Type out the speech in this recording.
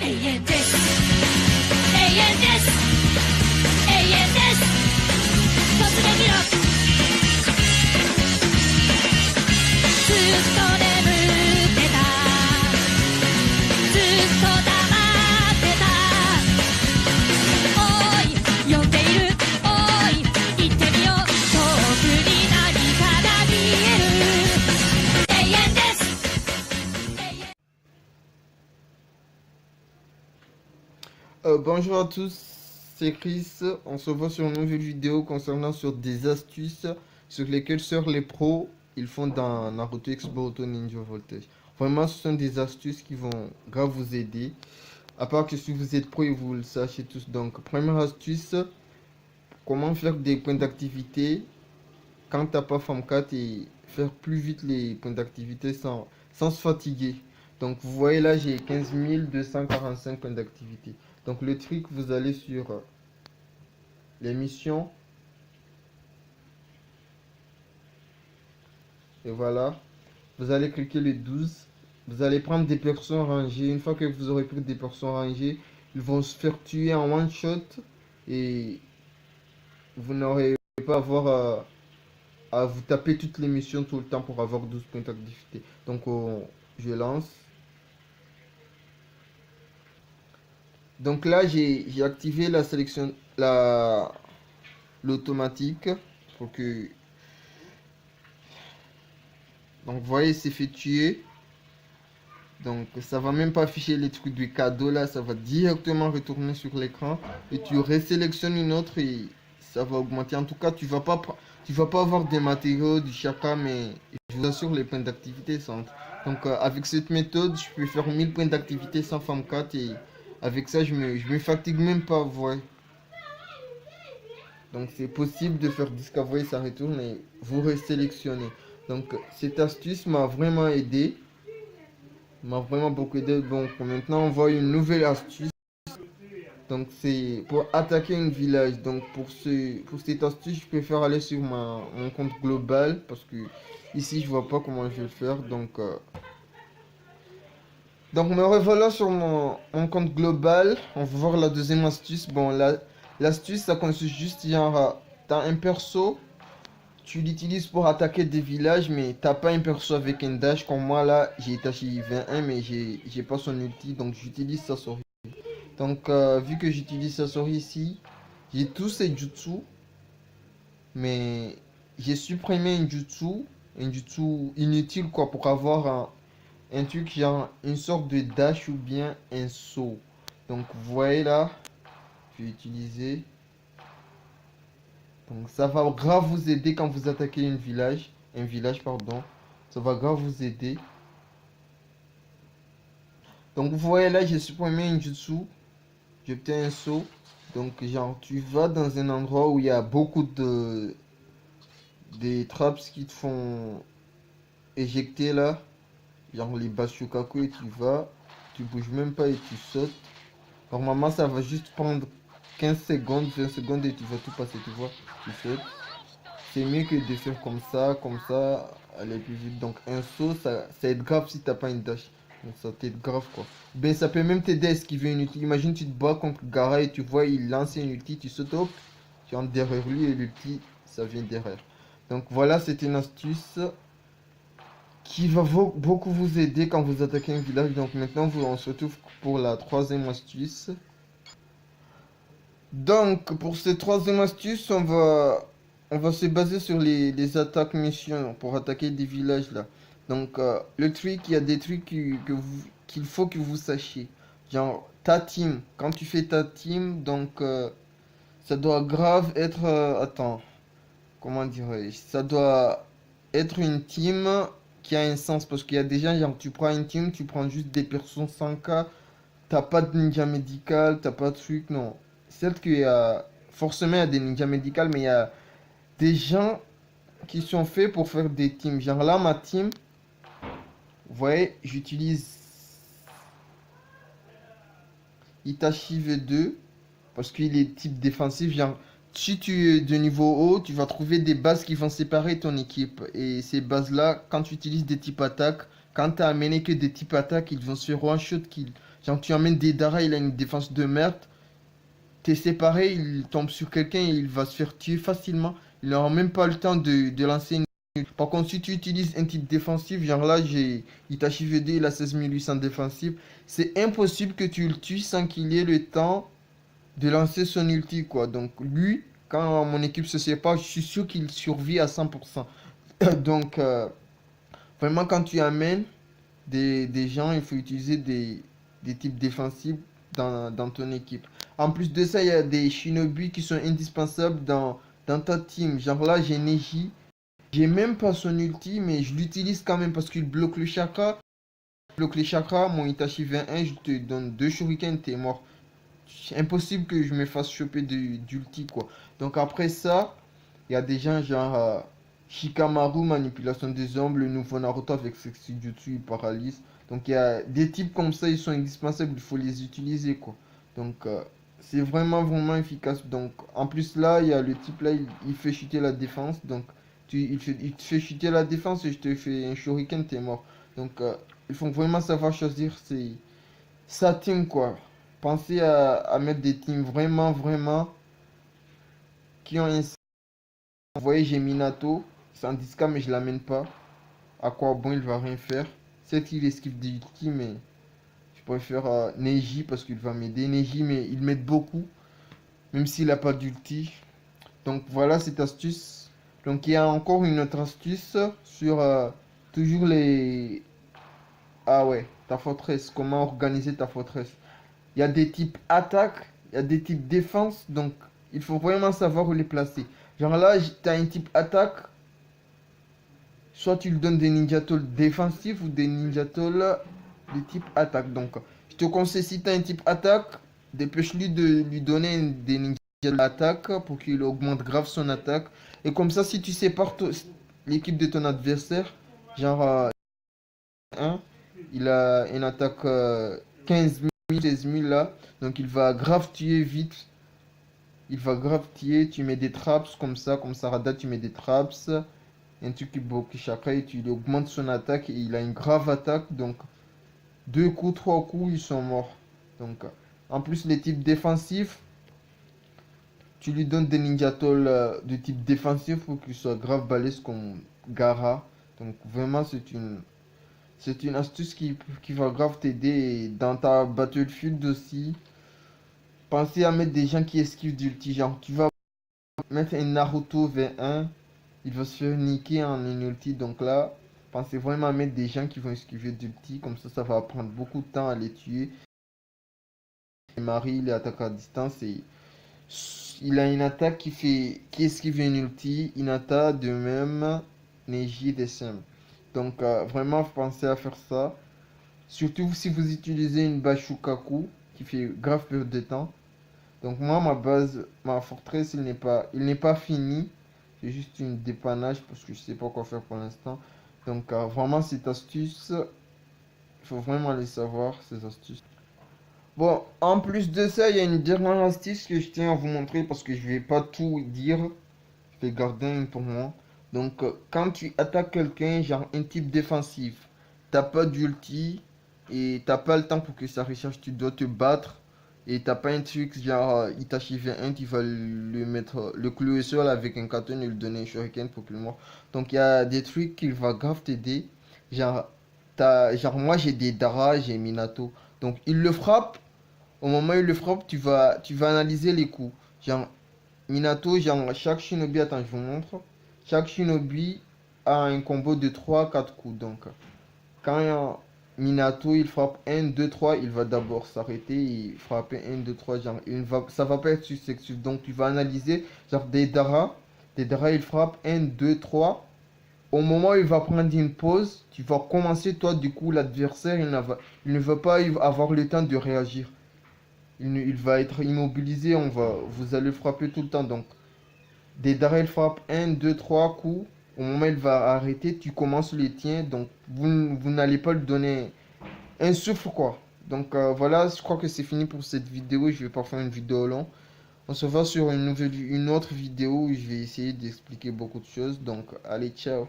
遠です永遠です永遠です突撃ろずっと眠ってたずっと黙ってたおい呼んでいるおい言ってみよう遠くに何かが見える永遠です永遠Bonjour à tous, c'est Chris. On se voit sur une nouvelle vidéo concernant sur des astuces sur lesquelles sur les pros ils font dans Naruto X Boruto Ninja Voltage. Vraiment, ce sont des astuces qui vont grave vous aider. À part que si vous êtes pro et vous le sachez tous. Donc, première astuce, comment faire des points d'activité quand t'as pas Form 4 et faire plus vite les points d'activité sans se fatiguer. Donc, vous voyez là, j'ai 15 245 points d'activité. Donc le truc, vous allez sur les missions. Et voilà. Vous allez cliquer le 12. Vous allez prendre des persos rangés. Une fois que vous aurez pris des persos rangés, ils vont se faire tuer en one shot. Et vous n'aurez pas à avoir à vous taper toutes les missions tout le temps pour avoir 12 points d'activité. Donc je lance. Donc là, j'ai activé la sélection, l'automatique pour que. Donc, vous voyez, c'est fait tuer. Donc, ça va même pas afficher les trucs de cadeau là, ça va directement retourner sur l'écran et tu résélectionnes une autre et ça va augmenter. En tout cas, tu vas pas avoir des matériaux, du chakra, mais je vous assure, les points d'activité sont. Donc, avec cette méthode, je peux faire 1000 points d'activité sans Form 4 et. Avec ça, je me fatigue même pas, vous voyez. Donc, c'est possible de faire 10 voyez, ça retourne et vous resélectionnez. Donc, cette astuce m'a vraiment aidé. M'a vraiment beaucoup aidé. Donc, maintenant, on voit une nouvelle astuce. Donc, c'est pour attaquer un village. Donc, pour cette astuce, je préfère aller sur mon compte global. Parce que ici, je vois pas comment je vais le faire. Donc me revoilà sur mon compte global. On va voir la deuxième astuce. Bon, l'astuce, ça consiste juste genre, t'as un perso, tu l'utilises pour attaquer des villages, mais t'as pas un perso avec un dash. Comme moi là, j'ai Itachi 21, mais j'ai pas son ulti, donc j'utilise Sasori. Donc vu que j'utilise Sasori ici, j'ai tous ces jutsu, mais j'ai supprimé un jutsu inutile quoi, pour avoir un truc genre une sorte de dash ou bien un saut. Donc vous voyez là, je vais utiliser. Donc ça va grave vous aider quand vous attaquez un village pardon. Ça va grave vous aider. Donc vous voyez là, j'ai supprimé un jutsu. J'ai obtenu un saut. Donc genre tu vas dans un endroit où il y a beaucoup des traps qui te font éjecter là. Genre les Bashukaku et tu bouges même pas et tu sautes. Normalement ça va juste prendre 15 secondes, 20 secondes et tu vas tout passer, tu vois. Tu sautes. C'est mieux que de faire comme ça, aller plus vite. Donc un saut, ça aide grave si t'as pas une dash. Donc ça t'aide grave quoi. Ben ça peut même t'aider à esquiver une ulti. Imagine tu te bats contre Gaara et tu vois il lance une ulti, tu sautes hop, tu entres derrière lui et l'ulti ça vient derrière. Donc voilà, c'est une astuce qui va beaucoup vous aider quand vous attaquez un village. Donc maintenant, on se retrouve pour la troisième astuce. Donc pour cette troisième astuce, on va se baser sur les attaques missions pour attaquer des villages là. Donc le truc, il y a des trucs qu'il faut que vous sachiez. Genre ta team, quand tu fais ta team, donc ça doit grave être... attends, comment dirais-je? Ça doit être une team qui a un sens parce qu'il y a des gens, genre, tu prends une team, tu prends juste des personnes 100k, t'as pas de ninja médical, t'as pas de truc, non. Certes qu'il y a, forcément il y a des ninjas médicales, mais il y a des gens qui sont faits pour faire des teams. Genre là, ma team, vous voyez, j'utilise Itachi V2 parce qu'il est type défensif, genre si tu es de niveau haut, tu vas trouver des bases qui vont séparer ton équipe. Et ces bases-là, quand tu utilises des types attaques, quand tu as amené que des types attaques, ils vont se faire one shot kill. Genre, tu amènes des Dara, il a une défense de merde. T'es séparé, il tombe sur quelqu'un et il va se faire tuer facilement. Il n'aura même pas le temps de lancer une. Par contre, si tu utilises un type défensif, genre là, j'ai Itachi VD, il a 16 800 défensif. C'est impossible que tu le tues sans qu'il ait le temps de lancer son ulti, quoi. Donc, lui, quand mon équipe se sépare, je suis sûr qu'il survit à 100%. Donc, vraiment, quand tu amènes des gens, il faut utiliser des types défensifs dans ton équipe. En plus de ça, il y a des shinobi qui sont indispensables dans ta team. Genre là, j'ai Neji. J'ai même pas son ulti, mais je l'utilise quand même parce qu'il bloque le chakra. Bloque les chakras, mon Itachi 21, je te donne 2 shurikens, t'es mort. C'est impossible que je me fasse choper d'ulti, quoi. Donc après ça, il y a des gens genre Shikamaru, manipulation des ombres, le nouveau Naruto avec Sexijutsu, il paralyse. Donc il y a des types comme ça, ils sont indispensables, il faut les utiliser, quoi. Donc c'est vraiment vraiment efficace. Donc en plus là, il y a le type là, il fait chuter la défense. Donc il te fait chuter la défense et je te fais un shuriken, t'es mort. Donc il faut vraiment savoir choisir sa team, quoi. Pensez à mettre des teams vraiment vraiment qui ont un. Vous voyez, j'ai Minato, c'est un 10K mais je l'amène pas. À quoi bon, il va rien faire. Certes, il esquive des ulti, mais je préfère Neji parce qu'il va m'aider. Neji, mais il m'aide beaucoup, même s'il a pas d'ulti. Donc voilà cette astuce. Donc il y a encore une autre astuce sur toujours les. Ah ouais, ta forteresse. Comment organiser ta forteresse. Il y a des types attaque, il y a des types défense, donc il faut vraiment savoir où les placer. Genre là, tu as un type attaque, soit tu lui donnes des ninja tools défensifs ou des ninja tools de type attaque. Donc, je te conseille, si tu as un type attaque, dépêche-lui de lui donner des ninja attaque pour qu'il augmente grave son attaque. Et comme ça, si tu sépares l'équipe de ton adversaire, genre 1, il a une attaque 15 000, 16 000 là, donc il va grave tuer vite. Il va grave tuer, tu mets des traps comme ça, Rada, tu mets des traps. Un truc qui bloque chakra et tu lui augmentes son attaque et il a une grave attaque. Donc, 2 coups, 3 coups, ils sont morts. Donc, en plus, les types défensifs, tu lui donnes des ninja tools de type défensif pour qu'il soit grave balèze comme Gara. Donc, vraiment, c'est une astuce qui va grave t'aider dans ta Battlefield aussi. Pensez à mettre des gens qui esquivent d'ulti. Genre, tu vas mettre un Naruto V1, il va se faire niquer en une ulti. Donc là, pensez vraiment à mettre des gens qui vont esquiver d'ulti. Comme ça va prendre beaucoup de temps à les tuer. Et Marie, il attaque à distance et il a une attaque qui esquive une ulti. Hinata de même. Neji SM. Donc vraiment, pensez à faire ça. Surtout si vous utilisez une Bashukaku qui fait grave perdre de temps. Donc moi, ma base, ma forteresse, il n'est pas fini. C'est juste une dépannage parce que je sais pas quoi faire pour l'instant. Donc vraiment, cette astuce, il faut vraiment les savoir, ces astuces. Bon, en plus de ça, il y a une dernière astuce que je tiens à vous montrer parce que je vais pas tout dire. Je vais garder une pour moi. Donc quand tu attaques quelqu'un, genre un type défensif, t'as pas d'ulti et t'as pas le temps pour que ça recharge, tu dois te battre. Et t'as pas un truc genre Itachi V1 qui va le mettre, le clouer au sol avec un carton et lui donner un shuriken pour qu'il meure. Donc il y a des trucs qui va grave t'aider. Genre, genre moi j'ai des Dara, j'ai Minato. Donc il le frappe. Au moment où il le frappe, tu vas analyser les coups. Genre Minato, genre chaque shinobi, attends je vous montre. Chaque shinobi a un combo de 3 4 coups. Donc quand Minato il frappe 1 2 3, il va d'abord s'arrêter et frapper 1 2 3, genre ça va pas être successif. Donc tu vas analyser genre des Dara il frappe 1 2 3. Au moment où il va prendre une pause, tu vas commencer toi, du coup l'adversaire il ne va pas avoir le temps de réagir. Il va être immobilisé, vous allez frapper tout le temps. Donc des Dara il frappe 1 2 3 coups. Au moment où il va arrêter, tu commences les tiens. Donc vous n'allez pas lui donner un souffle, quoi. Donc voilà, je crois que c'est fini pour cette vidéo. Je vais pas faire une vidéo longue. On se voit sur une autre vidéo où je vais essayer d'expliquer beaucoup de choses. Donc allez, ciao.